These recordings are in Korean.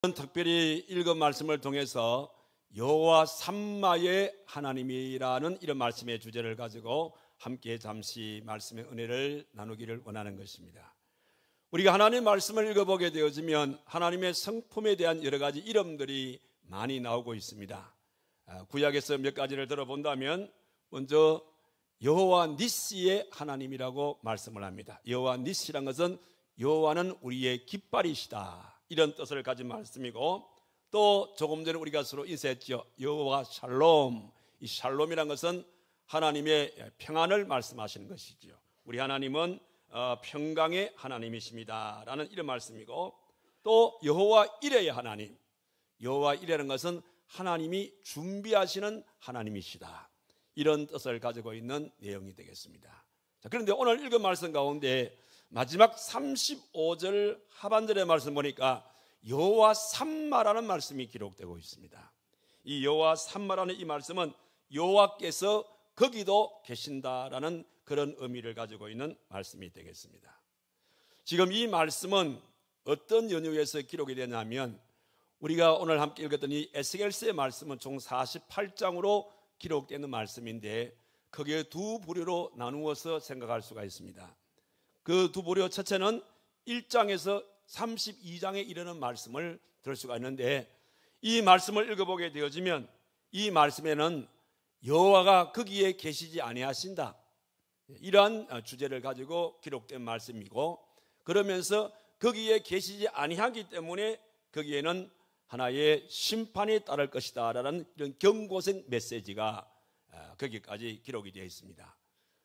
특별히 읽은 말씀을 통해서 여호와 삼마의 하나님이라는 이런 말씀의 주제를 가지고 함께 잠시 말씀의 은혜를 나누기를 원하는 것입니다. 우리가 하나님 말씀을 읽어보게 되어지면 하나님의 성품에 대한 여러 가지 이름들이 많이 나오고 있습니다. 구약에서 몇 가지를 들어본다면 먼저 여호와 니시의 하나님이라고 말씀을 합니다. 여호와 니시란 것은 여호와는 우리의 깃발이시다, 이런 뜻을 가진 말씀이고, 또 조금 전에 우리가 서로 인사했죠. 여호와 샬롬. 이 샬롬이란 것은 하나님의 평안을 말씀하시는 것이죠. 우리 하나님은 평강의 하나님이십니다 라는 이런 말씀이고, 또 여호와 이레의 하나님. 여호와 이레라는 것은 하나님이 준비하시는 하나님이시다, 이런 뜻을 가지고 있는 내용이 되겠습니다. 자, 그런데 오늘 읽은 말씀 가운데 마지막 35절 하반절의 말씀 보니까 여호와 삼마라는 말씀이 기록되고 있습니다. 이 여호와 삼마라는 이 말씀은 여호와께서 거기도 계신다라는 그런 의미를 가지고 있는 말씀이 되겠습니다. 지금 이 말씀은 어떤 연유에서 기록이 되냐면, 우리가 오늘 함께 읽었던 이 에스겔서의 말씀은 총 48장으로 기록되는 말씀인데, 거기에 두 부류로 나누어서 생각할 수가 있습니다. 그 두 부류, 첫째는 1장에서 32장에 이르는 말씀을 들을 수가 있는데, 이 말씀을 읽어보게 되어지면 이 말씀에는 여호와가 거기에 계시지 아니하신다, 이러한 주제를 가지고 기록된 말씀이고, 그러면서 거기에 계시지 아니하기 때문에 거기에는 하나의 심판이 따를 것이다 라는 이런 경고성 메시지가 거기까지 기록이 되어 있습니다.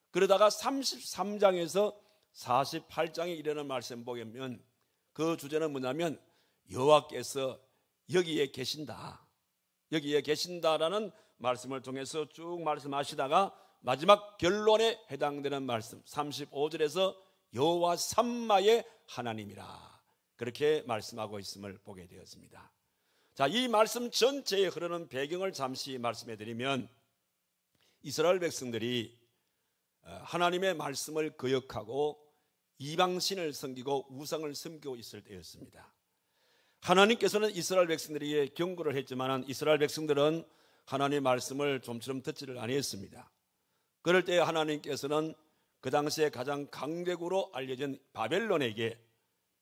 그러다가 33장에서 48장에 이르는 말씀 보면 그 주제는 뭐냐면 여호와께서 여기에 계신다, 여기에 계신다라는 말씀을 통해서 쭉 말씀하시다가 마지막 결론에 해당되는 말씀 35절에서 여호와 삼마의 하나님이라, 그렇게 말씀하고 있음을 보게 되었습니다. 자, 이 말씀 전체에 흐르는 배경을 잠시 말씀해 드리면, 이스라엘 백성들이 하나님의 말씀을 거역하고 이방신을 섬기고 우상을 섬기고 있을 때였습니다. 하나님께서는 이스라엘 백성들에게 경고를 했지만 이스라엘 백성들은 하나님의 말씀을 좀처럼 듣지를 아니했습니다. 그럴 때 하나님께서는 그 당시에 가장 강대국으로 알려진 바벨론에게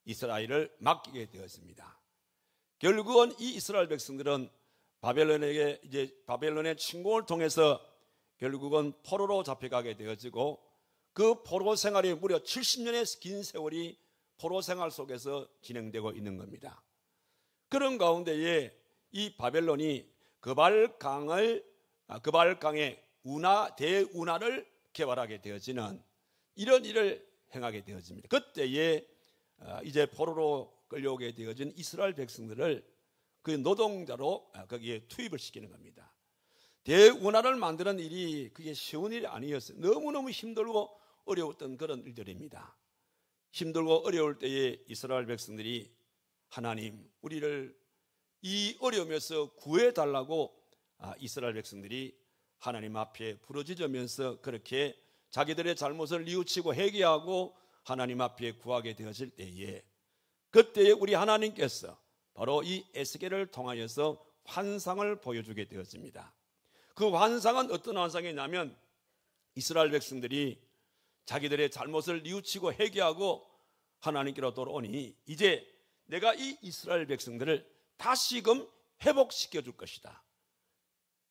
이스라엘을 맡기게 되었습니다. 결국은 이 이스라엘 백성들은 바벨론의 침공을 통해서 결국은 포로로 잡혀가게 되어지고, 그 포로 생활이 무려 70년의 긴 세월이 포로 생활 속에서 진행되고 있는 겁니다. 그런 가운데에 이 바벨론이 그발강의 대운하를 개발하게 되어지는 이런 일을 행하게 되어집니다. 그때에 이제 포로로 끌려오게 되어진 이스라엘 백성들을 그 노동자로 거기에 투입을 시키는 겁니다. 대운하를 만드는 일이 그게 쉬운 일이 아니었어요. 너무너무 힘들고 어려웠던 그런 일들입니다. 힘들고 어려울 때에 이스라엘 백성들이 하나님, 우리를 이 어려움에서 구해달라고 이스라엘 백성들이 하나님 앞에 부르짖으면서 그렇게 자기들의 잘못을 뉘우치고 회개하고 하나님 앞에 구하게 되어질 때에, 그때에 우리 하나님께서 바로 이 에스겔을 통하여서 환상을 보여주게 되었습니다. 그 환상은 어떤 환상이냐면, 이스라엘 백성들이 자기들의 잘못을 뉘우치고 회개하고 하나님께로 돌아오니 이제 내가 이 이스라엘 백성들을 다시금 회복시켜 줄 것이다.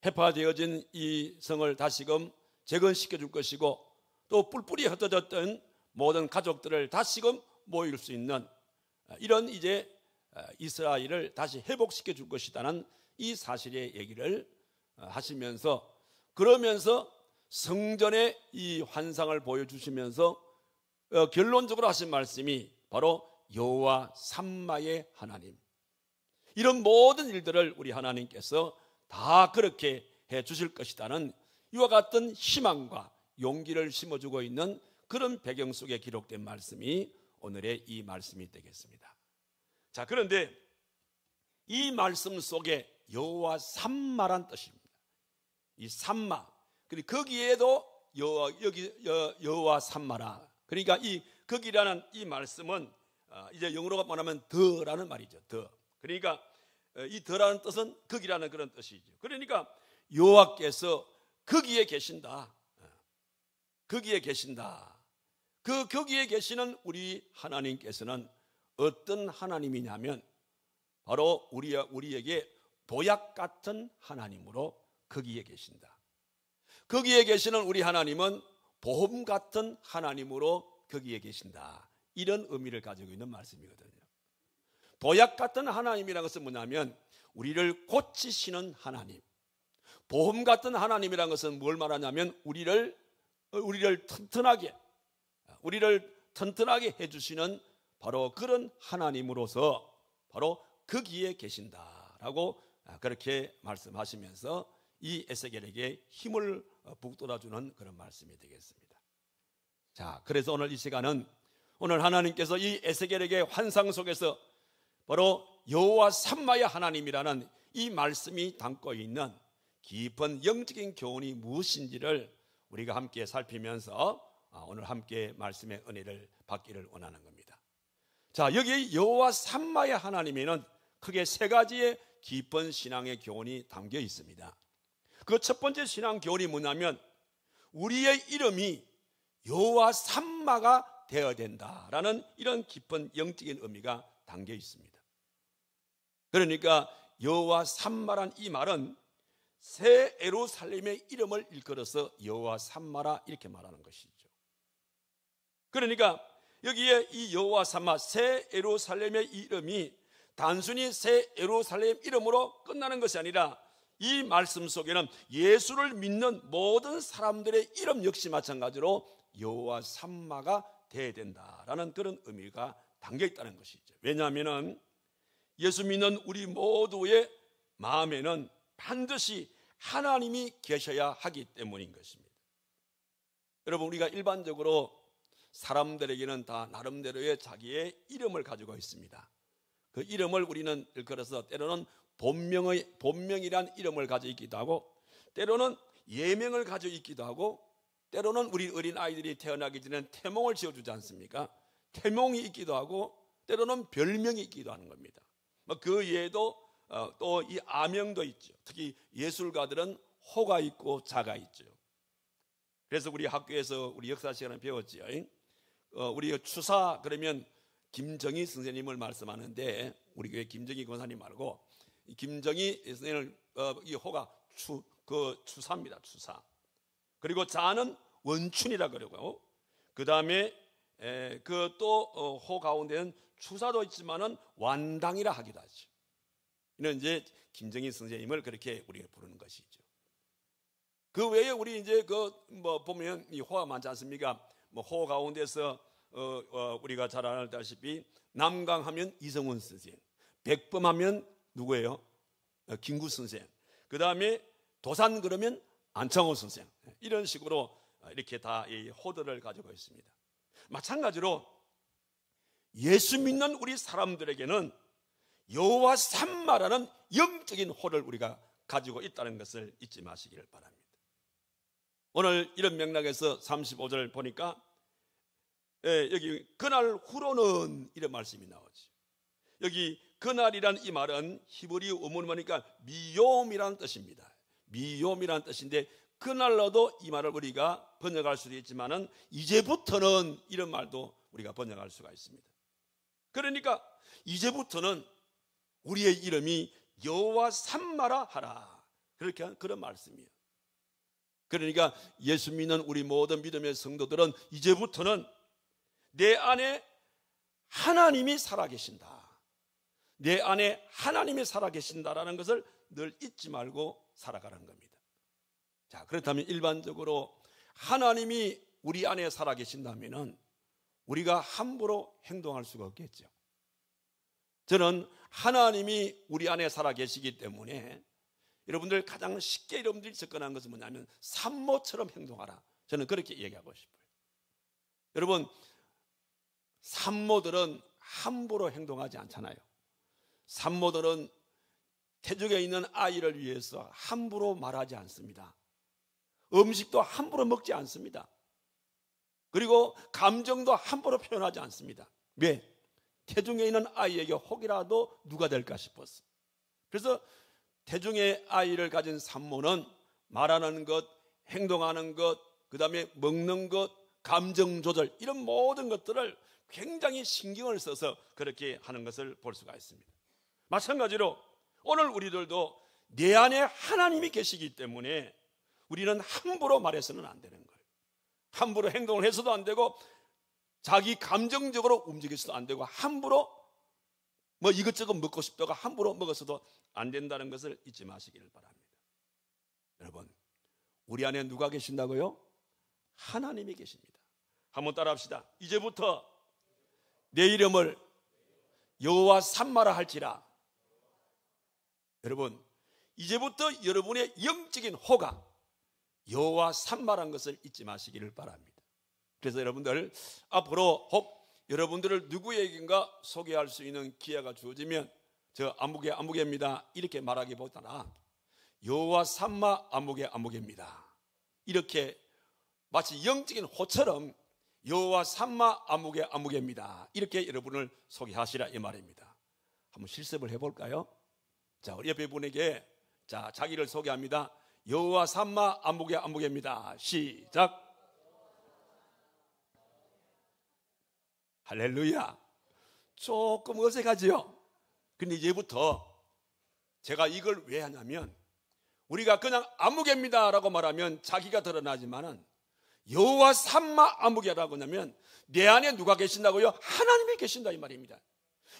해파되어진 이 성을 다시금 재건시켜 줄 것이고, 또 뿔뿔이 흩어졌던 모든 가족들을 다시금 모일 수 있는 이런 이제 이스라엘을 다시 회복시켜 줄 것이라는 이 사실의 얘기를 하시면서, 그러면서 성전의 이 환상을 보여주시면서 결론적으로 하신 말씀이 바로 여호와 삼마의 하나님, 이런 모든 일들을 우리 하나님께서 다 그렇게 해 주실 것이라는 이와 같은 희망과 용기를 심어주고 있는 그런 배경 속에 기록된 말씀이 오늘의 이 말씀이 되겠습니다. 자, 그런데 이 말씀 속에 여호와 삼마란 뜻입니다. 이 삼마, 그리고 거기에도 여호와 삼마라. 그러니까 이 거기라는 이 말씀은 이제 영어로 말하면 더라는 말이죠. 더. 그러니까 이 더라는 뜻은 거기라는 그런 뜻이죠. 그러니까 여호와께서 거기에 계신다. 거기에 계신다. 거기에 계시는 우리 하나님께서는 어떤 하나님이냐면 바로 우리에게 보약 같은 하나님으로 거기에 계신다. 거기에 계시는 우리 하나님은 보험 같은 하나님으로 거기에 계신다. 이런 의미를 가지고 있는 말씀이거든요. 보약 같은 하나님이라는 것은 뭐냐면 우리를 고치시는 하나님. 보험 같은 하나님이라는 것은 뭘 말하냐면 우리를 튼튼하게 해주시는 바로 그런 하나님으로서 바로 거기에 계신다라고 그렇게 말씀하시면서 이 에스겔에게 힘을 북돋아주는 그런 말씀이 되겠습니다. 자, 그래서 오늘 이 시간은 오늘 하나님께서 이 에스겔에게 환상 속에서 바로 여호와 삼마의 하나님이라는 이 말씀이 담고 있는 깊은 영적인 교훈이 무엇인지를 우리가 함께 살피면서 오늘 함께 말씀의 은혜를 받기를 원하는 겁니다. 자, 여기 여호와 삼마의 하나님에는 크게 세 가지의 깊은 신앙의 교훈이 담겨 있습니다. 그 첫 번째 신앙 교훈이 뭐냐면 우리의 이름이 여호와 삼마가 되어야 된다라는 이런 깊은 영적인 의미가 담겨 있습니다. 그러니까 여호와 삼마란 이 말은 새 예루살렘의 이름을 일컬어서 여호와 삼마라 이렇게 말하는 것이죠. 그러니까 여기에 이 여호와 삼마 새 예루살렘의 이름이 단순히 새 예루살렘 이름으로 끝나는 것이 아니라 이 말씀 속에는 예수를 믿는 모든 사람들의 이름 역시 마찬가지로 여호와 삼마가 되어야 된다라는 그런 의미가 담겨 있다는 것이죠. 왜냐하면 예수 믿는 우리 모두의 마음에는 반드시 하나님이 계셔야 하기 때문인 것입니다. 여러분, 우리가 일반적으로 사람들에게는 다 나름대로의 자기의 이름을 가지고 있습니다. 그 이름을 우리는 일컬어서 때로는 본명이란 이름을 가지고 있기도 하고 때로는 예명을 가지고 있기도 하고 때로는 우리 어린 아이들이 태어나기 전에 태몽을 지어주지 않습니까? 태몽이 있기도 하고 때로는 별명이 있기도 하는 겁니다. 그 외에도 또 이 아명도 있죠. 특히 예술가들은 호가 있고 자가 있죠. 그래서 우리 학교에서 우리 역사 시간에 배웠죠. 우리 추사 그러면 김정희 선생님을 말씀하는데 우리 교회 김정희 권사님 말고 김정희 선생님을 이 호가 추사입니다. 추사. 그리고 자는 원춘이라 그러고요. 그 다음에 그 또 호 가운데는 추사도 있지만은 완당이라 하기도 하죠. 이는 이제 김정희 선생님을 그렇게 우리가 부르는 것이죠. 그 외에 우리 이제 보면 이 호가 많지 않습니까? 호 가운데서 우리가 잘 알다시피 남강하면 이성훈 선생, 백범하면 누구예요? 김구 선생. 그 다음에 도산 그러면 안창호 선생. 이런 식으로 이렇게 다 이 호들을 가지고 있습니다. 마찬가지로 예수 믿는 우리 사람들에게는 여호와 삼마라는 영적인 호를 우리가 가지고 있다는 것을 잊지 마시기를 바랍니다. 오늘 이런 맥락에서 35절 보니까 여기 그날 후로는 이런 말씀이 나오죠. 여기 그날이란 이 말은 히브리 원문 보니까 미욤이라는 뜻입니다. 미욤이라는 뜻인데 그날로도 이 말을 우리가 번역할 수도 있지만은 이제부터는 이런 말도 우리가 번역할 수가 있습니다. 그러니까 이제부터는 우리의 이름이 여호와 삼마라 하라. 그렇게 그런 말씀이에요. 그러니까 예수 믿는 우리 모든 믿음의 성도들은 이제부터는 내 안에 하나님이 살아계신다. 내 안에 하나님이 살아계신다라는 것을 늘 잊지 말고 살아가는 겁니다. 자, 그렇다면 일반적으로 하나님이 우리 안에 살아계신다면은 우리가 함부로 행동할 수가 없겠죠. 저는 하나님이 우리 안에 살아계시기 때문에 여러분들 가장 쉽게 여러분들이 접근한 것은 뭐냐면 산모처럼 행동하라. 저는 그렇게 얘기하고 싶어요. 여러분, 산모들은 함부로 행동하지 않잖아요. 산모들은 태중에 있는 아이를 위해서 함부로 말하지 않습니다. 음식도 함부로 먹지 않습니다. 그리고 감정도 함부로 표현하지 않습니다. 왜? 태중에 있는 아이에게 혹이라도 누가 될까 싶었어. 그래서 태중의 아이를 가진 산모는 말하는 것, 행동하는 것, 그 다음에 먹는 것, 감정 조절, 이런 모든 것들을 굉장히 신경을 써서 그렇게 하는 것을 볼 수가 있습니다. 마찬가지로 오늘 우리들도 내 안에 하나님이 계시기 때문에 우리는 함부로 말해서는 안 되는 거예요. 함부로 행동을 해서도 안 되고, 자기 감정적으로 움직여서도 안 되고, 함부로 뭐 이것저것 먹고 싶다고 함부로 먹어서도 안 된다는 것을 잊지 마시기를 바랍니다. 여러분, 우리 안에 누가 계신다고요? 하나님이 계십니다. 한번 따라합시다. 이제부터 내 이름을 여호와 삼마라 할지라. 여러분, 이제부터 여러분의 영적인 호가 여호와 삼마라는 것을 잊지 마시기를 바랍니다. 그래서 여러분들 앞으로 혹 여러분들을 누구에게인가 소개할 수 있는 기회가 주어지면 저 아무개입니다 이렇게 말하기보다는 여호와 삼마 아무개입니다 이렇게 마치 영적인 호처럼 여호와 삼마 아무개입니다 이렇게 여러분을 소개하시라 이 말입니다. 한번 실습을 해볼까요? 자, 우리 옆에 분에게 자기를 소개합니다. 여호와 삼마 아무개입니다. 시작. 할렐루야. 조금 어색하지요? 근데 이제부터 제가 이걸 왜 하냐면, 우리가 그냥 아무개입니다 라고 말하면 자기가 드러나지만은 여호와 삼마 아무개라고 하면 내 안에 누가 계신다고요? 하나님이 계신다 이 말입니다.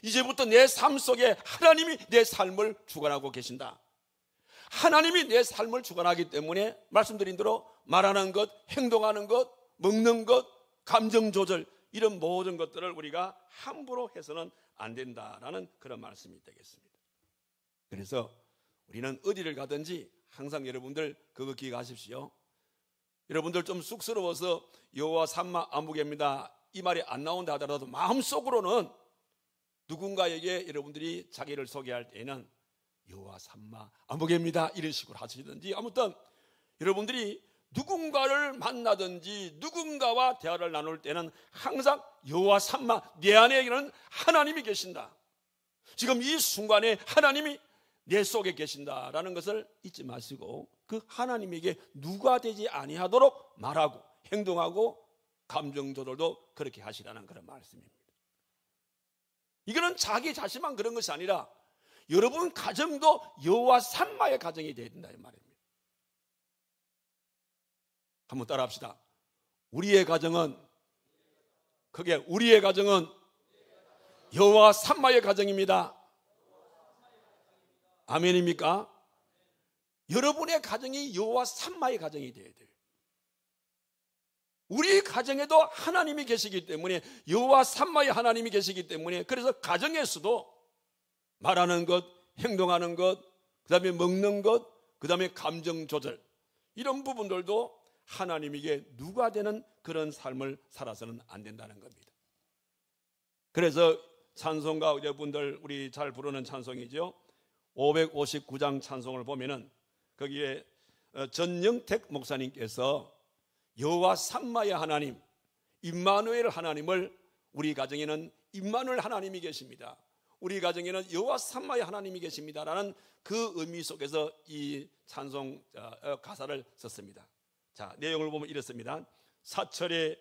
이제부터 내 삶 속에 하나님이 내 삶을 주관하고 계신다. 하나님이 내 삶을 주관하기 때문에 말씀드린 대로 말하는 것, 행동하는 것, 먹는 것, 감정 조절, 이런 모든 것들을 우리가 함부로 해서는 안 된다라는 그런 말씀이 되겠습니다. 그래서 우리는 어디를 가든지 항상 여러분들 그거 기억하십시오. 여러분들 좀 쑥스러워서 여호와 삼마 아무개입니다 이 말이 안 나온다 하더라도 마음속으로는 누군가에게 여러분들이 자기를 소개할 때에는 여호와 삼마 아무개입니다 이런 식으로 하시든지, 아무튼 여러분들이 누군가를 만나든지 누군가와 대화를 나눌 때는 항상 여호와 삼마, 내 안에는 하나님이 계신다, 지금 이 순간에 하나님이 내 속에 계신다라는 것을 잊지 마시고 그 하나님에게 누가 되지 아니하도록 말하고 행동하고 감정 조절도 그렇게 하시라는 그런 말씀입니다. 이거는 자기 자신만 그런 것이 아니라 여러분 가정도 여호와 삼마의 가정이 되어야 된다 이 말입니다. 한번 따라합시다. 우리의 가정은, 크게 우리의 가정은 여호와 삼마의 가정입니다. 아멘입니까? 여러분의 가정이 여호와 삼마의 가정이 되어야 돼요. 우리 가정에도 하나님이 계시기 때문에, 여호와 삼마의 하나님이 계시기 때문에, 그래서 가정에서도 말하는 것, 행동하는 것, 그 다음에 먹는 것, 그 다음에 감정 조절, 이런 부분들도 하나님에게 누가 되는 그런 삶을 살아서는 안 된다는 겁니다. 그래서 찬송가 여러분들 우리 잘 부르는 찬송이죠. 559장 찬송을 보면은 거기에 전영택 목사님께서 여호와 삼마의 하나님, 임마누엘 하나님을, 우리 가정에는 임마누엘 하나님이 계십니다, 우리 가정에는 여호와 삼마의 하나님이 계십니다라는 그 의미 속에서 이 찬송 가사를 썼습니다. 자, 내용을 보면 이렇습니다. 사철에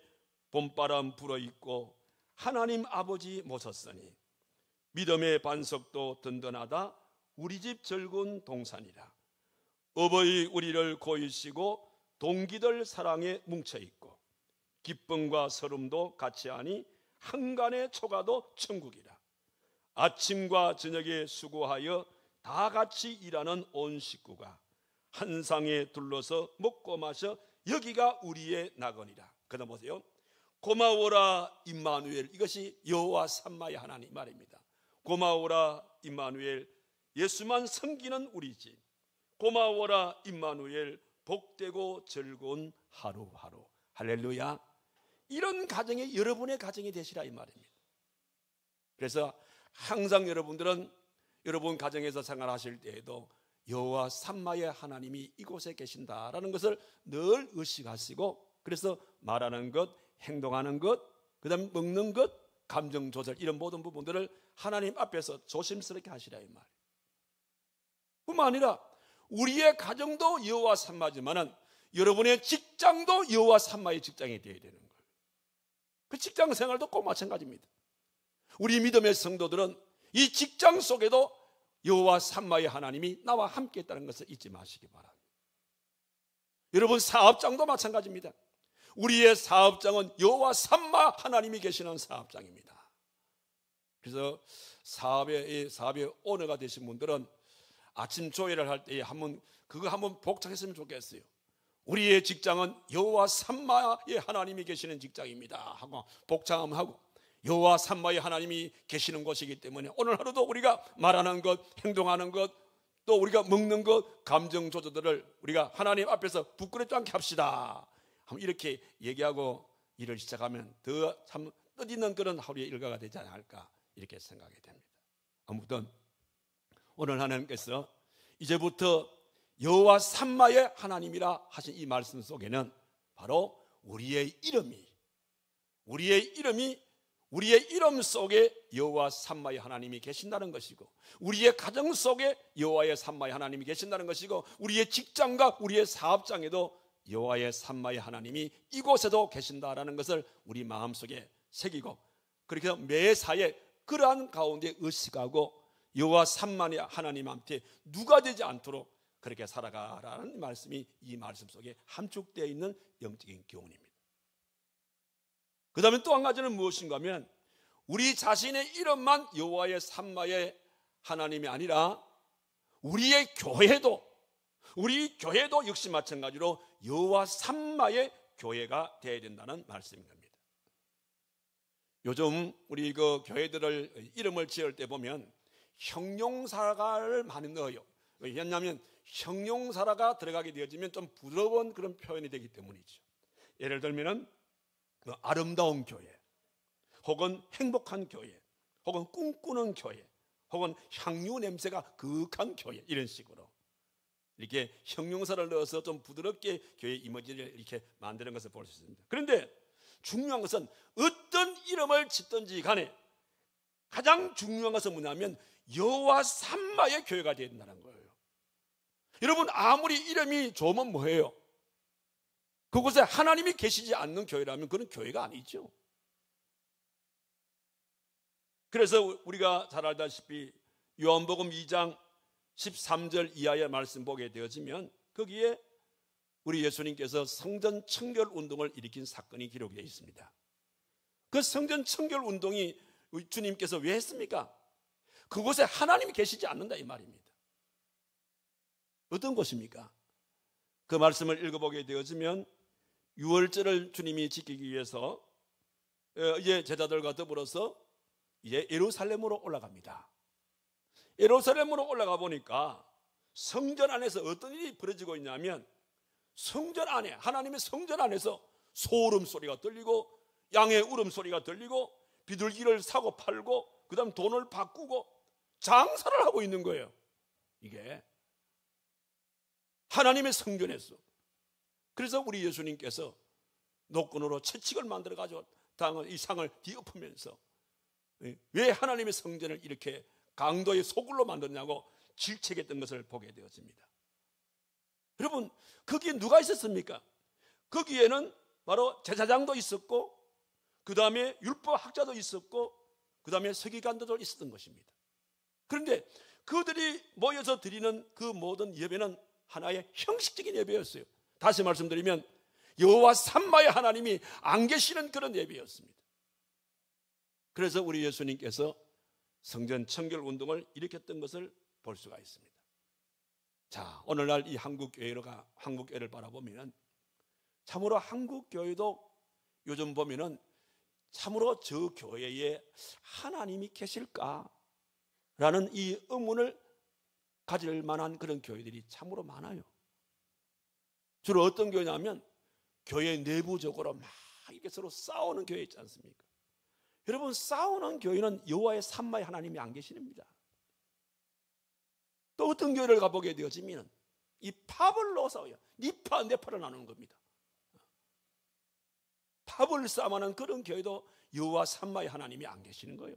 봄바람 불어있고 하나님 아버지 모셨으니 믿음의 반석도 든든하다 우리 집 절군 동산이라. 어버이 우리를 고이시고 동기들 사랑에 뭉쳐있고 기쁨과 서름도 같이 하니 한간의 초가도 천국이라. 아침과 저녁에 수고하여 다 같이 일하는 온 식구가 한 상에 둘러서 먹고 마셔 여기가 우리의 나거니라. 그다음 보세요. 고마워라 임마누엘, 이것이 여호와 삼마의 하나님 말입니다. 고마워라 임마누엘, 예수만 섬기는 우리 집. 고마워라 임마누엘, 복되고 즐거운 하루하루. 할렐루야. 이런 가정이 여러분의 가정이 되시라 이 말입니다. 그래서 항상 여러분들은 여러분 가정에서 생활하실 때에도 여호와 삼마의 하나님이 이곳에 계신다라는 것을 늘 의식하시고, 그래서 말하는 것, 행동하는 것, 그 다음에 먹는 것, 감정 조절, 이런 모든 부분들을 하나님 앞에서 조심스럽게 하시라 이 말. 뿐만 아니라 우리의 가정도 여호와 삼마지만은 여러분의 직장도 여호와 삼마의 직장이 되어야 되는 거예요. 그 직장 생활도 꼭 마찬가지입니다. 우리 믿음의 성도들은 이 직장 속에도 여호와 삼마의 하나님이 나와 함께 있다는 것을 잊지 마시기 바랍니다. 여러분, 사업장도 마찬가지입니다. 우리의 사업장은 여호와 삼마 하나님이 계시는 사업장입니다. 그래서 사업의 오너가 되신 분들은 아침 조회를 할 때 그거 한번 복창했으면 좋겠어요. 우리의 직장은 여호와 삼마의 하나님이 계시는 직장입니다 하고 복창하고, 여호와 삼마의 하나님이 계시는 곳이기 때문에 오늘 하루도 우리가 말하는 것, 행동하는 것, 또 우리가 먹는 것, 감정 조절들을 우리가 하나님 앞에서 부끄럽지 않게 합시다. 이렇게 얘기하고 일을 시작하면 더 참 뜻있는 그런 하루의 일과가 되지 않을까 이렇게 생각이 됩니다. 아무튼 오늘 하나님께서 이제부터 여호와 삼마의 하나님이라 하신 이 말씀 속에는 바로 우리의 이름 속에 여호와 삼마의 하나님이 계신다는 것이고, 우리의 가정 속에 여호와의 삼마의 하나님이 계신다는 것이고, 우리의 직장과 우리의 사업장에도 여호와의 삼마의 하나님이 이곳에도 계신다라는 것을 우리 마음속에 새기고, 그렇게 매사에 그러한 가운데 의식하고 여호와 삼마의 하나님한테 누가 되지 않도록 그렇게 살아가라는 말씀이 이 말씀 속에 함축되어 있는 영적인 교훈입니다. 그 다음에 또 한 가지는 무엇인가 하면, 우리 자신의 이름만 여호와의 삼마의 하나님이 아니라 우리 교회도 역시 마찬가지로 여호와 삼마의 교회가 되어야 된다는 말씀인 겁니다. 요즘 우리 그 교회들을 이름을 지을 때 보면 형용사를 많이 넣어요. 왜냐하면 형용사가 들어가게 되어지면 좀 부드러운 그런 표현이 되기 때문이죠. 예를 들면은 아름다운 교회, 혹은 행복한 교회, 혹은 꿈꾸는 교회, 혹은 향유 냄새가 그윽한 교회, 이런 식으로 이렇게 형용사를 넣어서 좀 부드럽게 교회 이미지를 이렇게 만드는 것을 볼 수 있습니다. 그런데 중요한 것은 어떤 이름을 짓든지 간에 가장 중요한 것은 뭐냐면 여호와 삼마의 교회가 되어야 된다는 거예요. 여러분, 아무리 이름이 좋으면 뭐예요? 그곳에 하나님이 계시지 않는 교회라면 그건 교회가 아니죠. 그래서 우리가 잘 알다시피 요한복음 2장 13절 이하의 말씀 보게 되어지면 거기에 우리 예수님께서 성전 청결 운동을 일으킨 사건이 기록되어 있습니다. 그 성전 청결 운동이 주님께서 왜 했습니까? 그곳에 하나님이 계시지 않는다 이 말입니다. 어떤 것입니까? 그 말씀을 읽어보게 되어지면 유월절을 주님이 지키기 위해서 이제 제자들과 더불어서 이제 예루살렘으로 올라갑니다. 예루살렘으로 올라가 보니까 성전 안에서 어떤 일이 벌어지고 있냐면, 성전 안에, 하나님의 성전 안에서 소름 소리가 들리고 양의 울음소리가 들리고 비둘기를 사고 팔고 그 다음 돈을 바꾸고 장사를 하고 있는 거예요. 이게 하나님의 성전에서. 그래서 우리 예수님께서 노끈으로 채찍을 만들어 가지고 이 상을 뒤엎으면서 왜 하나님의 성전을 이렇게 강도의 소굴로 만들냐고 질책했던 것을 보게 되었습니다. 여러분, 거기에 누가 있었습니까? 거기에는 바로 제사장도 있었고, 그 다음에 율법학자도 있었고, 그 다음에 서기관들도 있었던 것입니다. 그런데 그들이 모여서 드리는 그 모든 예배는 하나의 형식적인 예배였어요. 다시 말씀드리면 여호와 삼마의 하나님이 안 계시는 그런 예배였습니다. 그래서 우리 예수님께서 성전 청결 운동을 일으켰던 것을 볼 수가 있습니다. 자, 오늘날 이 한국교회를 바라보면 참으로 한국교회도 요즘 보면은 참으로 저 교회에 하나님이 계실까? 라는 이 의문을 가질 만한 그런 교회들이 참으로 많아요. 주로 어떤 교회냐면 교회 내부적으로 막 이렇게 서로 싸우는 교회 있지 않습니까? 여러분, 싸우는 교회는 여호와의 삼마의 하나님이 안 계십니다. 또 어떤 교회를 가보게 되어지면 이 팝을 넣어 싸워요. 니파 내파를 나누는 겁니다. 팝을 싸움하는 그런 교회도 여호와 삼마의 하나님이 안 계시는 거예요.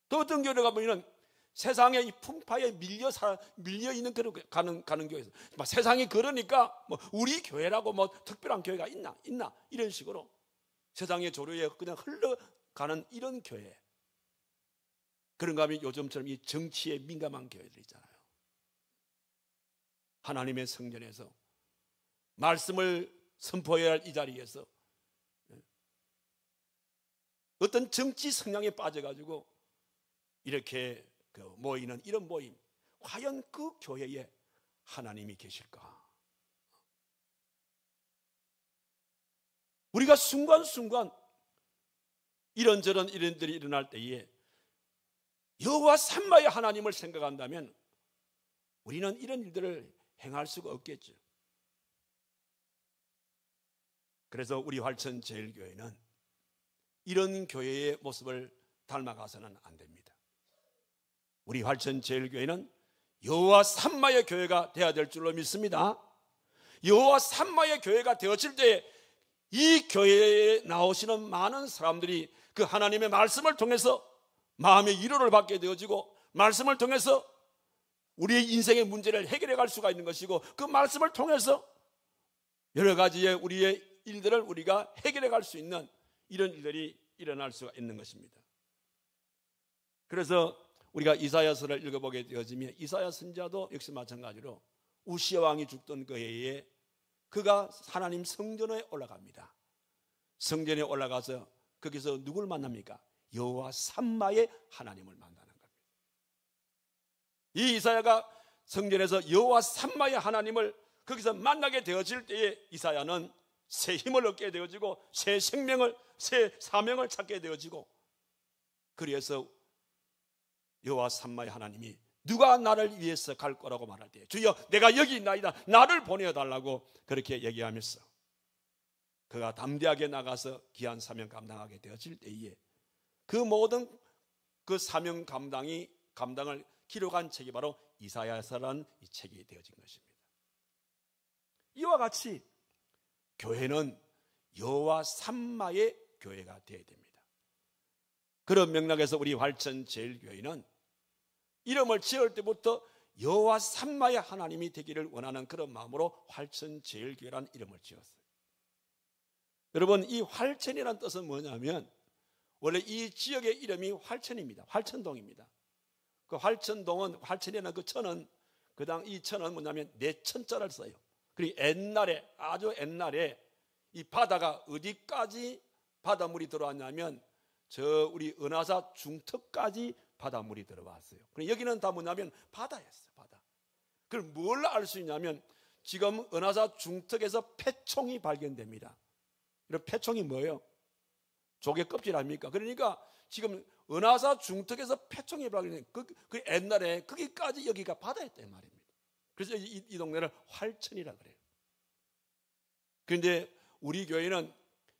또 어떤 교회를 가보면 세상의 이 풍파에 밀려 있는 그런 가는 교회에서 세상이 그러니까 우리 교회라고 특별한 교회가 있나 이런 식으로 세상의 조류에 그냥 흘러가는 이런 교회. 그런가 하면 요즘처럼 이 정치에 민감한 교회들 있잖아요. 하나님의 성전에서 말씀을 선포해야 할 이 자리에서 어떤 정치 성향에 빠져가지고 이렇게 모이는 이런 모임, 과연 그 교회에 하나님이 계실까? 우리가 순간순간 이런저런 일들이 일어날 때에 여호와 삼마의 하나님을 생각한다면 우리는 이런 일들을 행할 수가 없겠죠. 그래서 우리 활천제일교회는 이런 교회의 모습을 닮아가서는 안 됩니다. 우리 활천제일교회는 여호와 삼마의 교회가 되어야 될 줄로 믿습니다. 여호와 삼마의 교회가 되어질 때 이 교회에 나오시는 많은 사람들이 그 하나님의 말씀을 통해서 마음의 위로를 받게 되어지고, 말씀을 통해서 우리의 인생의 문제를 해결해 갈 수가 있는 것이고, 그 말씀을 통해서 여러 가지의 우리의 일들을 우리가 해결해 갈 수 있는 이런 일들이 일어날 수가 있는 것입니다. 그래서 우리가 이사야서를 읽어보게 되어지면 이사야 선지자도 역시 마찬가지로 우시아 왕이 죽던 그 해에 그가 하나님 성전에 올라갑니다. 성전에 올라가서 거기서 누굴 만납니까? 여호와 삼마의 하나님을 만나는 겁니다. 이 이사야가 성전에서 여호와 삼마의 하나님을 거기서 만나게 되어질 때에 이사야는 새 힘을 얻게 되어지고 새 생명을, 새 사명을 찾게 되어지고, 그래서 여호와 삼마의 하나님이 누가 나를 위해서 갈 거라고 말할 때 주여 내가 여기 있나이다, 나를 보내달라고 그렇게 얘기하면서 그가 담대하게 나가서 귀한 사명 감당하게 되어질 때에 그 모든 그 사명 감당을 기록한 책이 바로 이사야서라는 이 책이 되어진 것입니다. 이와 같이 교회는 여호와 삼마의 교회가 되어야 됩니다. 그런 맥락에서 우리 활천제일교회는 이름을 지을 때부터 여호와 삼마의 하나님이 되기를 원하는 그런 마음으로 활천제일교회라는 이름을 지었어요. 여러분, 이 활천이라는 뜻은 뭐냐면 원래 이 지역의 이름이 활천입니다. 활천동입니다. 그 활천동은, 활천이라는 그 천은, 이 천은 뭐냐면 내천자를 써요. 그리고 옛날에, 아주 옛날에 이 바다가 어디까지 바닷물이 들어왔냐면 저 우리 은하사 중턱까지 바닷물이 들어왔어요. 그리고 여기는 다 뭐냐면 바다였어요. 바다. 그럼 뭘 알 수 있냐면 지금 은하사 중턱에서 폐총이 발견됩니다. 이런 폐총이 뭐예요? 조개 껍질 아닙니까? 그러니까 지금 은하사 중턱에서 폐총이 발견된 그 옛날에 거기까지 여기가 바다였단 말입니다. 그래서 이 동네를 활천이라 그래요. 그런데 우리 교회는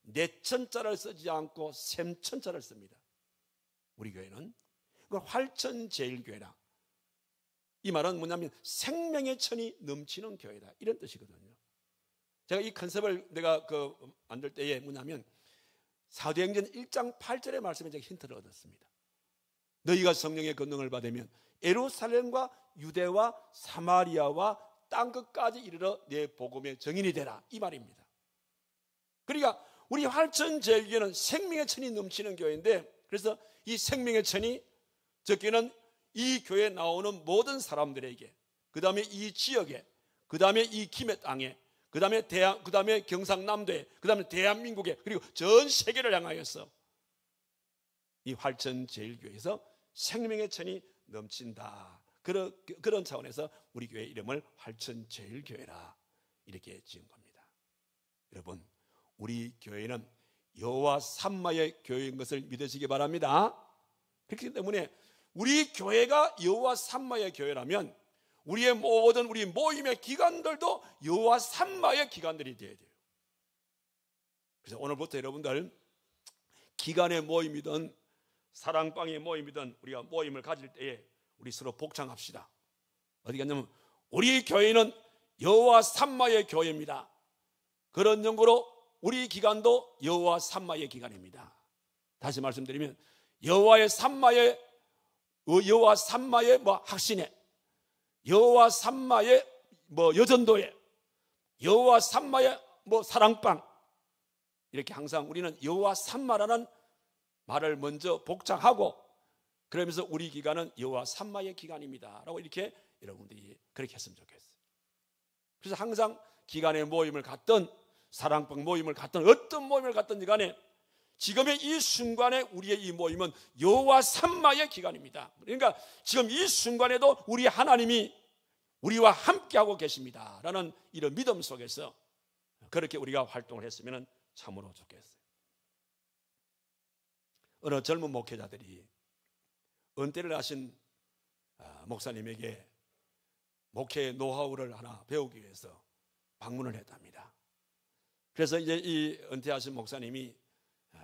내천자를 쓰지 않고 샘천자를 씁니다. 우리 교회는 활천제일교회라. 이 말은 뭐냐면 생명의 천이 넘치는 교회다, 이런 뜻이거든요. 제가 이 컨셉을 내가 만들 때에 뭐냐면 사도행전 1장 8절의 말씀에 제가 힌트를 얻었습니다. 너희가 성령의 권능을 받으면 예루살렘과 유대와 사마리아와 땅끝까지 이르러 내 복음의 증인이 되라, 이 말입니다. 그러니까 우리 활천제일교회는 생명의 천이 넘치는 교회인데, 그래서 이 생명의 천이 적게는 이 교회에 나오는 모든 사람들에게, 그 다음에 이 지역에, 그 다음에 이 김해 땅에, 그 다음에 경상남도에, 그 다음에 대한민국에, 그리고 전 세계를 향하여서 이 활천제일교회에서 생명의 천이 넘친다. 그런 차원에서 우리 교회 이름을 활천제일교회라 이렇게 지은 겁니다. 여러분, 우리 교회는 여호와 삼마의 교회인 것을 믿으시기 바랍니다. 그렇기 때문에 우리 교회가 여호와 삼마의 교회라면 우리 모임의 기관들도 여호와 삼마의 기관들이 되어야 돼요. 그래서 오늘부터 여러분들 기관의 모임이든 사랑방의 모임이든 우리가 모임을 가질 때에 우리 서로 복창합시다. 어디 갔냐면 우리 교회는 여호와 삼마의 교회입니다. 그런 연구로 우리 기관도 여호와 삼마의 기관입니다. 다시 말씀드리면 여호와의 삼마의 여호와 삼마의 학신에, 여호와 삼마의 여전도에, 여호와 삼마의 사랑방, 이렇게 항상 우리는 여호와 삼마라는 말을 먼저 복잡하고, 그러면서 우리 기간은 여호와 삼마의 기간입니다 라고 이렇게 여러분들이 그렇게 했으면 좋겠어요. 그래서 항상 기간의 모임을 갖든 사랑방 모임을 갖든 어떤 모임을 갖든지 간에 지금의 이 순간에 우리의 이 모임은 여호와 삼마의 기간입니다. 그러니까 지금 이 순간에도 우리 하나님이 우리와 함께하고 계십니다 라는 이런 믿음 속에서 그렇게 우리가 활동을 했으면 참으로 좋겠어요. 어느 젊은 목회자들이 은퇴를 하신 목사님에게 목회의 노하우를 하나 배우기 위해서 방문을 했답니다. 그래서 이제 이 은퇴하신 목사님이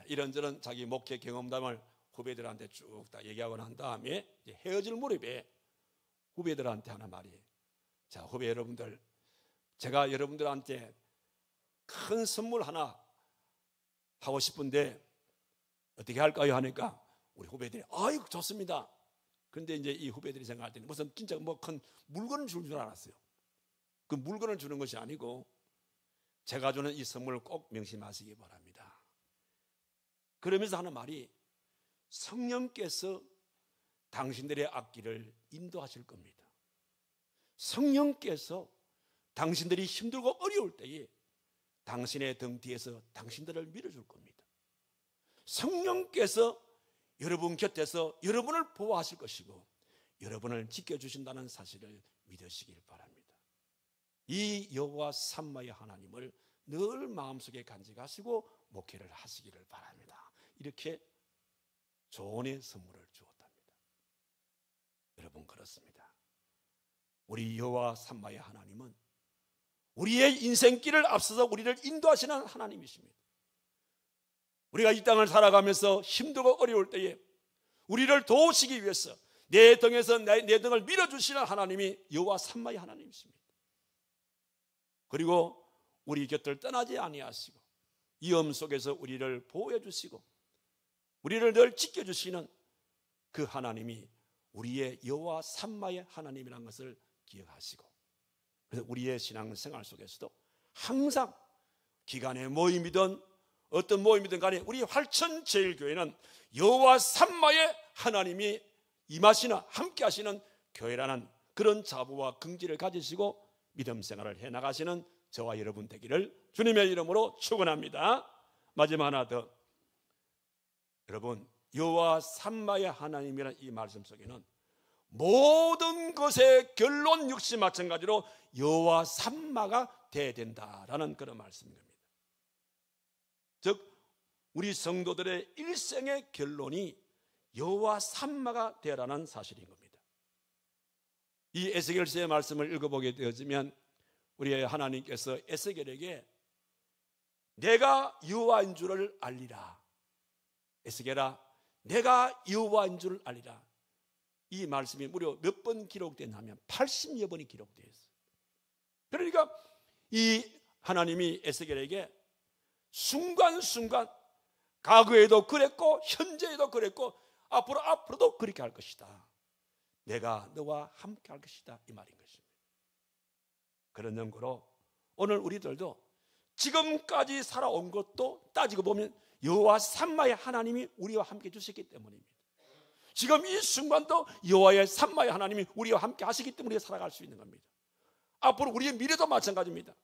이런저런 자기 목회 경험담을 후배들한테 쭉 다 얘기하고 난 다음에 헤어질 무렵에 후배들한테 하는 말이, 자, 후배 여러분들, 제가 여러분들한테 큰 선물 하나 하고 싶은데 어떻게 할까요? 하니까 우리 후배들이 아이고 좋습니다. 그런데 이제 이 후배들이 생각할 때는 무슨 진짜 큰 물건을 줄 알았어요. 그 물건을 주는 것이 아니고 제가 주는 이 선물을 꼭 명심하시기 바랍니다. 그러면서 하는 말이, 성령께서 당신들의 앞길을 인도하실 겁니다. 성령께서 당신들이 힘들고 어려울 때에 당신의 등 뒤에서 당신들을 밀어줄 겁니다. 성령께서 여러분 곁에서 여러분을 보호하실 것이고 여러분을 지켜주신다는 사실을 믿으시길 바랍니다. 이 여호와 삼마의 하나님을 늘 마음속에 간직하시고 목회를 하시기를 바랍니다. 이렇게 조언의 선물을 주었답니다. 여러분, 그렇습니다. 우리 여호와 삼마의 하나님은 우리의 인생길을 앞서서 우리를 인도하시는 하나님이십니다. 우리가 이 땅을 살아가면서 힘들고 어려울 때에 우리를 도우시기 위해서 내 등에서 내 등을 밀어주시는 하나님이 여호와 삼마의 하나님이십니다. 그리고 우리 곁을 떠나지 아니하시고 위험 속에서 우리를 보호해 주시고 우리를 늘 지켜주시는 그 하나님이 우리의 여호와 삼마의 하나님이라는 것을 기억하시고, 그래서 우리의 신앙생활 속에서도 항상 기간의 모임이든 어떤 모임이든 간에 우리 활천제일교회는 여호와 삼마의 하나님이 임하시는, 함께 하시는 교회라는 그런 자부와 긍지를 가지시고 믿음 생활을 해나가시는 저와 여러분 되기를 주님의 이름으로 축원합니다. 마지막 하나 더, 여러분, 여호와 삼마의 하나님이라는 이 말씀 속에는 모든 것의 결론 역시 마찬가지로 여호와 삼마가 돼야 된다라는 그런 말씀입니다. 즉 우리 성도들의 일생의 결론이 여호와 삼마가 되라는 사실인 겁니다. 이 에스겔서의 말씀을 읽어보게 되어지면 우리 하나님께서 에스겔에게 내가 여호와인 줄을 알리라, 에스겔아 내가 여호와인 줄을 알리라, 이 말씀이 무려 몇 번 기록됐냐면 80여 번이 기록되어 있어요. 그러니까 이 하나님이 에스겔에게 순간순간 과거에도 그랬고 현재에도 그랬고 앞으로도 그렇게 할 것이다, 내가 너와 함께 할 것이다, 이 말인 것입니다. 그런 연고로 오늘 우리들도 지금까지 살아온 것도 따지고 보면 여호와 삼마의 하나님이 우리와 함께 주셨기 때문입니다. 지금 이 순간도 여호와의 삼마의 하나님이 우리와 함께 하시기 때문에 살아갈 수 있는 겁니다. 앞으로 우리의 미래도 마찬가지입니다.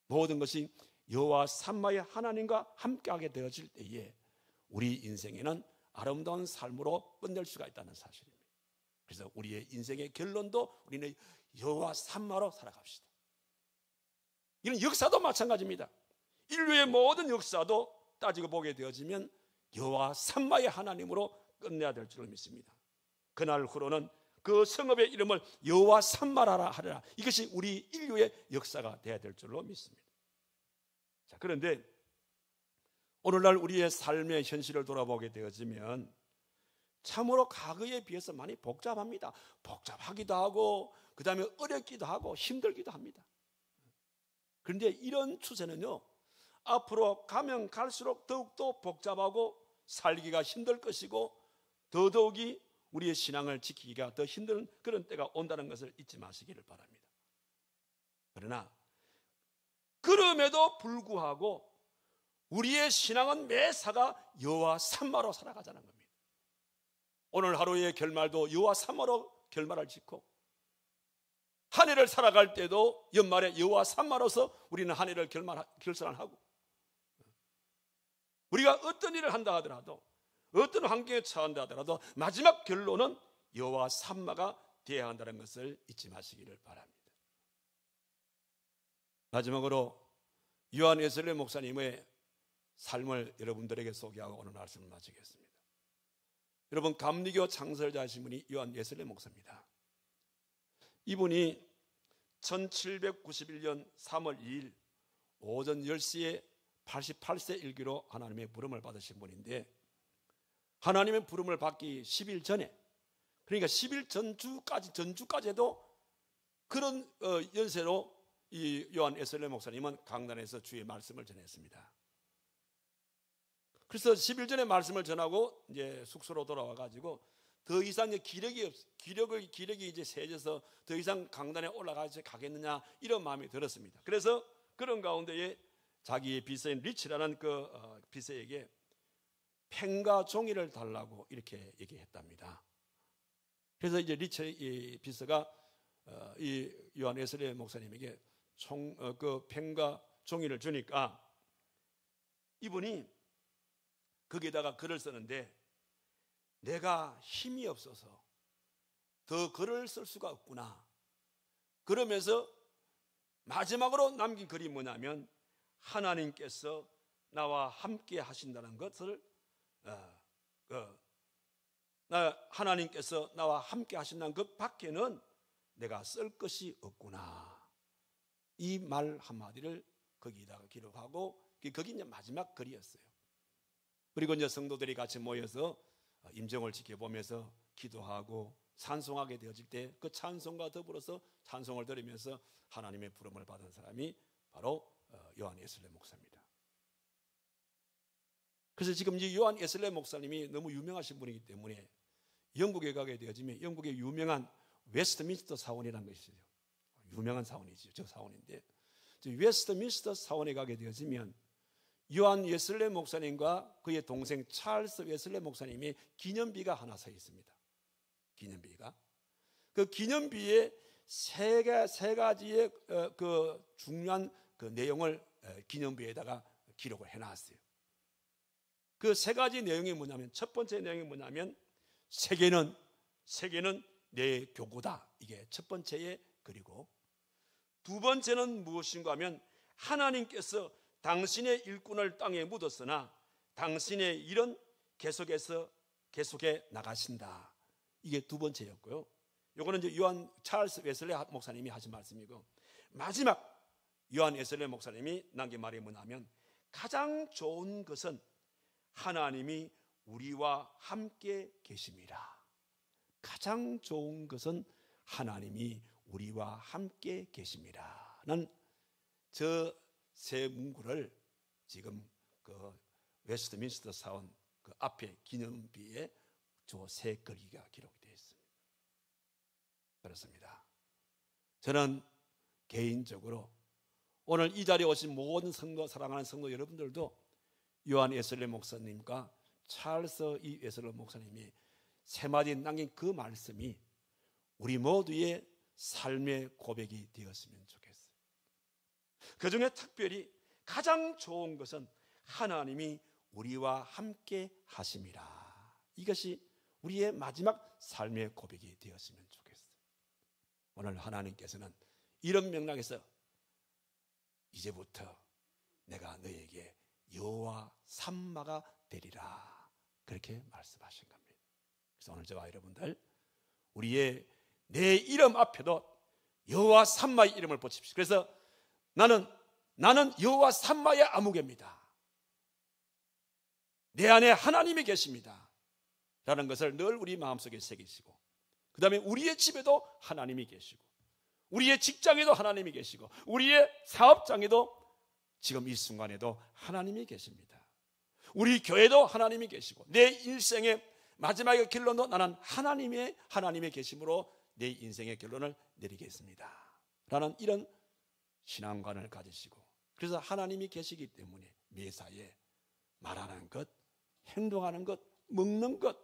모든 것이 여호와 삼마의 하나님과 함께하게 되어질 때에 우리 인생에는 아름다운 삶으로 끝낼 수가 있다는 사실입니다. 그래서 우리의 인생의 결론도 우리는 여호와 삼마로 살아갑시다. 이런 역사도 마찬가지입니다. 인류의 모든 역사도 따지고 보게 되어지면 여호와 삼마의 하나님으로 끝내야 될 줄을 믿습니다. 그날 후로는 그 성읍의 이름을 여호와 삼마라 하리라, 이것이 우리 인류의 역사가 되어야 될 줄로 믿습니다. 자, 그런데 오늘날 우리의 삶의 현실을 돌아보게 되어지면 참으로 과거에 비해서 많이 복잡합니다. 복잡하기도 하고 그 다음에 어렵기도 하고 힘들기도 합니다. 그런데 이런 추세는요, 앞으로 가면 갈수록 더욱더 복잡하고 살기가 힘들 것이고 더더욱이 우리의 신앙을 지키기가 더 힘든 그런 때가 온다는 것을 잊지 마시기를 바랍니다. 그러나 그럼에도 불구하고 우리의 신앙은 매사가 여호와 삼마로 살아가자는 겁니다. 오늘 하루의 결말도 여호와 삼마로 결말을 짓고, 한 해를 살아갈 때도 연말에 여호와 삼마로서 우리는 한 해를 결산하고, 우리가 어떤 일을 한다 하더라도, 어떤 환경에 처한다 하더라도 마지막 결론은 여호와 삼마가 되어야 한다는 것을 잊지 마시기를 바랍니다. 마지막으로 요한 웨슬리 목사님의 삶을 여러분들에게 소개하고 오늘 말씀을 마치겠습니다. 여러분, 감리교 창설자이신 분이 요한 웨슬리 목사입니다. 이분이 1791년 3월 2일 오전 10시에 88세 일기로 하나님의 부름을 받으신 분인데, 하나님의 부름을 받기 10일 전에, 그러니까 10일 전주까지도 그런 연세로 이 요한 웨슬리 목사님은 강단에서 주의 말씀을 전했습니다. 그래서 10일 전에 말씀을 전하고 이제 숙소로 돌아와 가지고 더 이상 기력이 이제 세져서 더 이상 강단에 가겠느냐, 이런 마음이 들었습니다. 그래서 그런 가운데에 자기의 비서인 리치라는 그 비서에게 펜과 종이를 달라고 이렇게 얘기했답니다. 그래서 이제 리치 비서가 이 요한 웨슬리 목사님에게 그 펜과 종이를 주니까 이분이 거기에다가 글을 쓰는데, 내가 힘이 없어서 더 글을 쓸 수가 없구나. 그러면서 마지막으로 남긴 글이 뭐냐면, 하나님께서 나와 함께 하신다는 것을, 하나님께서 나와 함께 하신다는 것 밖에는 내가 쓸 것이 없구나. 이 말 한마디를 거기다가 기록하고, 거기 이제 마지막 글이었어요. 그리고 이제 성도들이 같이 모여서 임종을 지켜보면서 기도하고 찬송하게 되어질 때, 그 찬송과 더불어서 찬송을 들으면서 하나님의 부름을 받은 사람이 바로 요한 웨슬리 목사입니다. 그래서 지금 이 요한 웨슬리 목사님이 너무 유명하신 분이기 때문에 영국에 가게 되어지면 영국의 유명한 웨스트민스터 사원이라는 것이 있어요. 유명한 사원이죠. 저 사원인데, 웨스트민스터 사원에 가게 되어지면 요한 웨슬리 목사님과 그의 동생 찰스 웨슬리 목사님이 기념비가 하나 서 있습니다. 기념비가, 그 기념비에 세 가지의 그 중요한 그 내용을 기념비에다가 기록을 해놨어요. 그 세 가지 내용이 뭐냐면, 첫 번째 내용이 뭐냐면, 세계는 내 교구다. 이게 첫 번째의 글이고, 두 번째는 무엇인가 하면, 하나님께서 당신의 일꾼을 땅에 묻었으나 당신의 일은 계속해 나가신다. 이게 두 번째였고요. 요거는 이제 요한 찰스 웨슬리 목사님이 하신 말씀이고, 마지막 요한 웨슬리 목사님이 남긴 말이 뭐냐면, 가장 좋은 것은 하나님이 우리와 함께 계심이라. 가장 좋은 것은 하나님이 우리와 함께 계심이라는 저 세 문구를 지금 그 웨스트민스터 사원 그 앞에 기념비에 저 세 글귀가 기록이 되어 있습니다. 그렇습니다. 저는 개인적으로 오늘 이 자리에 오신 모든 성도, 사랑하는 성도 여러분들도 요한 웨슬리 목사님과 찰스 이 웨슬리 목사님이 세 마디 남긴 그 말씀이 우리 모두의 삶의 고백이 되었으면 좋겠어요. 그 중에 특별히 가장 좋은 것은 하나님이 우리와 함께 하심이라. 이것이 우리의 마지막 삶의 고백이 되었으면 좋겠어요. 오늘 하나님께서는 이런 맥락에서 이제부터 내가 너에게 여호와 삼마가 되리라, 그렇게 말씀하신 겁니다. 그래서 오늘 저와 여러분들, 우리의 내 이름 앞에도 여호와 삼마의 이름을 붙입시오. 그래서 나는 여호와 삼마의 아무개입니다. 내 안에 하나님이 계십니다 라는 것을 늘 우리 마음속에 새기시고, 그 다음에 우리의 집에도 하나님이 계시고, 우리의 직장에도 하나님이 계시고, 우리의 사업장에도 지금 이 순간에도 하나님이 계십니다. 우리 교회도 하나님이 계시고, 내 인생의 마지막의 결론도 나는 하나님의 계심으로 내 인생의 결론을 내리겠습니다 라는 이런 신앙관을 가지시고, 그래서 하나님이 계시기 때문에 매사에 말하는 것, 행동하는 것, 먹는 것,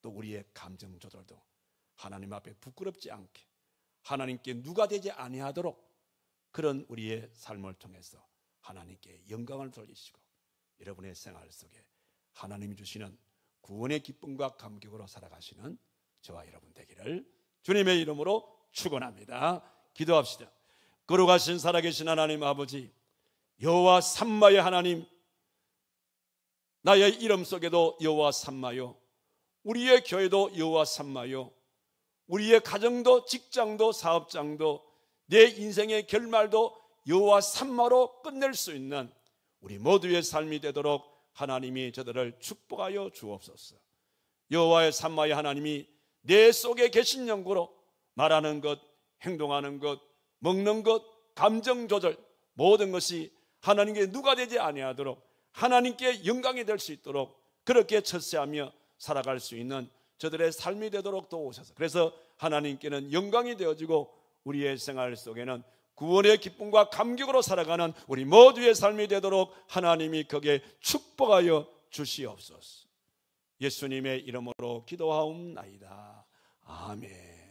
또 우리의 감정 조절도 하나님 앞에 부끄럽지 않게 하나님께 누가 되지 아니하도록 그런 우리의 삶을 통해서 하나님께 영광을 돌리시고 여러분의 생활 속에 하나님이 주시는 구원의 기쁨과 감격으로 살아가시는 저와 여러분 되기를 주님의 이름으로 축원합니다. 기도합시다. 거룩하신 살아계신 하나님 아버지, 여호와 삼마의 하나님, 나의 이름 속에도 여호와 삼마요, 우리의 교회도 여호와 삼마요, 우리의 가정도 직장도 사업장도 내 인생의 결말도 여호와 삼마로 끝낼 수 있는 우리 모두의 삶이 되도록 하나님이 저들을 축복하여 주옵소서. 여호와의 삼마의 하나님이 내 속에 계신 영구로 말하는 것, 행동하는 것, 먹는 것, 감정 조절 모든 것이 하나님께 누가 되지 아니하도록 하나님께 영광이 될 수 있도록 그렇게 처세하며 살아갈 수 있는 저들의 삶이 되도록 도우셔서, 그래서 하나님께는 영광이 되어지고 우리의 생활 속에는 구원의 기쁨과 감격으로 살아가는 우리 모두의 삶이 되도록 하나님이 거기에 축복하여 주시옵소서. 예수님의 이름으로 기도하옵나이다. 아멘.